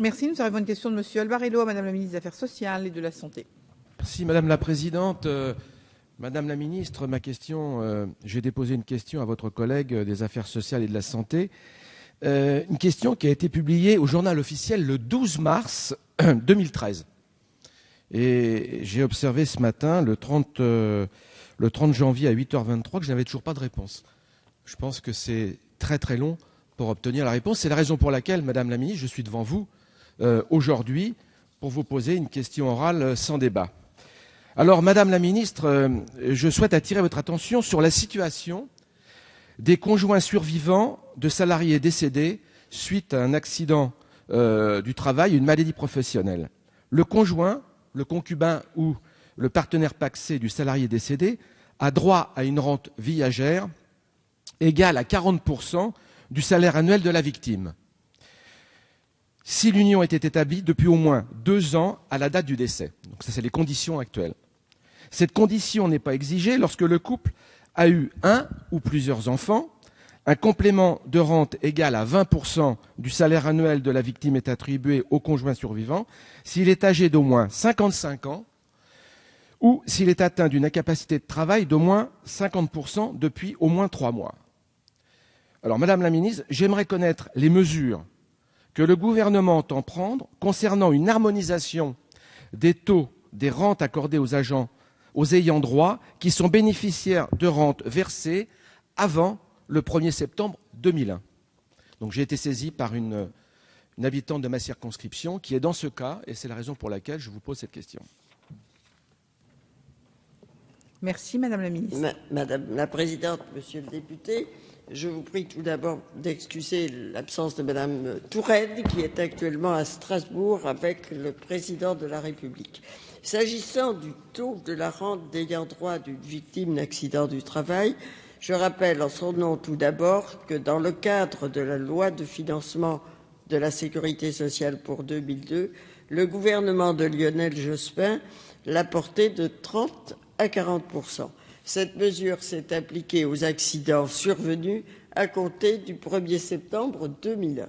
Merci. Nous arrivons à une question de Monsieur Albarello à Madame la ministre des Affaires sociales et de la Santé. Merci Madame la Présidente. Madame la Ministre, j'ai déposé une question à votre collègue des Affaires sociales et de la Santé. Une question qui a été publiée au journal officiel le 12 mars 2013. Et j'ai observé ce matin, le 30 janvier à 8h23, que je n'avais toujours pas de réponse. Je pense que c'est très très long pour obtenir la réponse. C'est la raison pour laquelle, Madame la Ministre, je suis devant vous aujourd'hui pour vous poser une question orale sans débat. Alors, Madame la Ministre, je souhaite attirer votre attention sur la situation des conjoints survivants de salariés décédés suite à un accident du travail, une maladie professionnelle. Le conjoint, le concubin ou le partenaire pacsé du salarié décédé a droit à une rente viagère égale à 40% du salaire annuel de la victime, si l'union était établie depuis au moins 2 ans à la date du décès. Donc ça, c'est les conditions actuelles. Cette condition n'est pas exigée lorsque le couple a eu un ou plusieurs enfants. Un complément de rente égal à 20% du salaire annuel de la victime est attribué au conjoint survivant s'il est âgé d'au moins 55 ans ou s'il est atteint d'une incapacité de travail d'au moins 50% depuis au moins 3 mois. Alors, Madame la Ministre, j'aimerais connaître les mesures que le gouvernement entend prendre concernant une harmonisation des taux des rentes accordées aux ayants droit qui sont bénéficiaires de rentes versées avant le 1er septembre 2001. Donc j'ai été saisi par une habitante de ma circonscription qui est dans ce cas, et c'est la raison pour laquelle je vous pose cette question. Merci, Madame la Ministre. Madame la Présidente, Monsieur le député, je vous prie tout d'abord d'excuser l'absence de Madame Touraine, qui est actuellement à Strasbourg avec le Président de la République. S'agissant du taux de la rente d'ayant droit d'une victime d'accident du travail, je rappelle en son nom tout d'abord que dans le cadre de la loi de financement de la sécurité sociale pour 2002, le gouvernement de Lionel Jospin l'a porté de 30 à 40%. Cette mesure s'est appliquée aux accidents survenus à compter du 1er septembre 2001.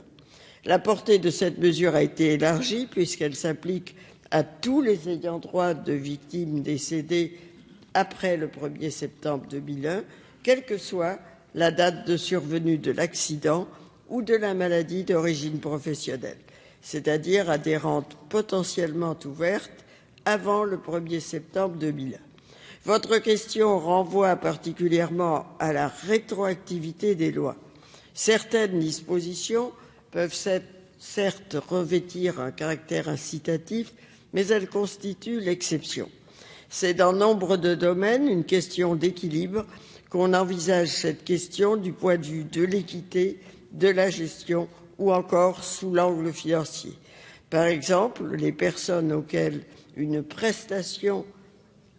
La portée de cette mesure a été élargie puisqu'elle s'applique à tous les ayants droit de victimes décédées après le 1er septembre 2001, quelle que soit la date de survenue de l'accident ou de la maladie d'origine professionnelle, c'est-à-dire à des rentes potentiellement ouvertes avant le 1er septembre 2001. Votre question renvoie particulièrement à la rétroactivité des lois. Certaines dispositions peuvent certes revêtir un caractère incitatif, mais elles constituent l'exception. C'est dans nombre de domaines une question d'équilibre qu'on envisage cette question du point de vue de l'équité, de la gestion ou encore sous l'angle financier. Par exemple, les personnes auxquelles une prestation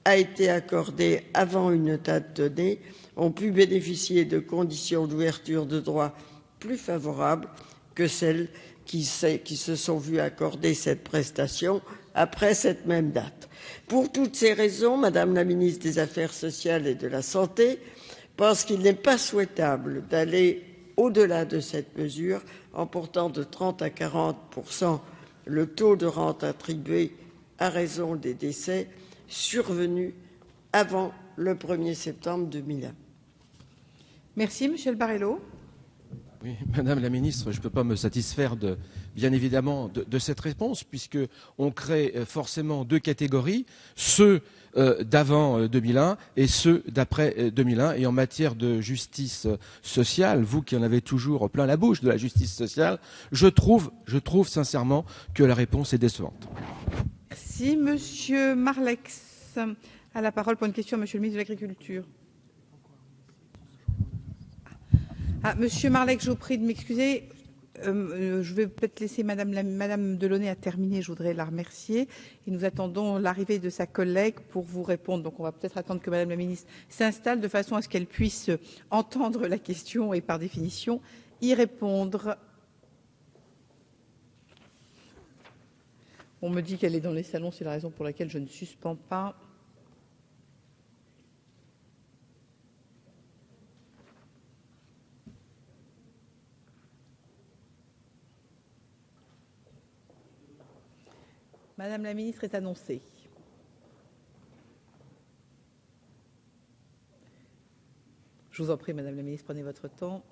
a été accordée avant une date donnée ont pu bénéficier de conditions d'ouverture de droits plus favorables que celles qui se sont vues accorder cette prestation après cette même date. Pour toutes ces raisons, Madame la ministre des Affaires sociales et de la Santé pense qu'il n'est pas souhaitable d'aller au-delà de cette mesure en portant de 30 à 40% le taux de rente attribué à raison des décès survenus avant le 1er septembre 2001. Merci, Monsieur Albarello. Oui, Madame la Ministre, je ne peux pas me satisfaire bien évidemment de cette réponse, puisqu'on crée forcément 2 catégories, ceux d'avant 2001 et ceux d'après 2001. Et en matière de justice sociale, vous qui en avez toujours plein la bouche de la justice sociale, je trouve sincèrement que la réponse est décevante. Merci, Monsieur Marlex a la parole pour une question à Monsieur le ministre de l'Agriculture. Monsieur Marlex, je vous prie de m'excuser. Je vais peut-être laisser Madame Delaunay à terminer. Je voudrais la remercier. Et nous attendons l'arrivée de sa collègue pour vous répondre. Donc, on va peut-être attendre que Madame la ministre s'installe de façon à ce qu'elle puisse entendre la question et, par définition, y répondre. On me dit qu'elle est dans les salons. C'est la raison pour laquelle je ne suspends pas. Madame la ministre est annoncée. Je vous en prie, Madame la ministre, prenez votre temps.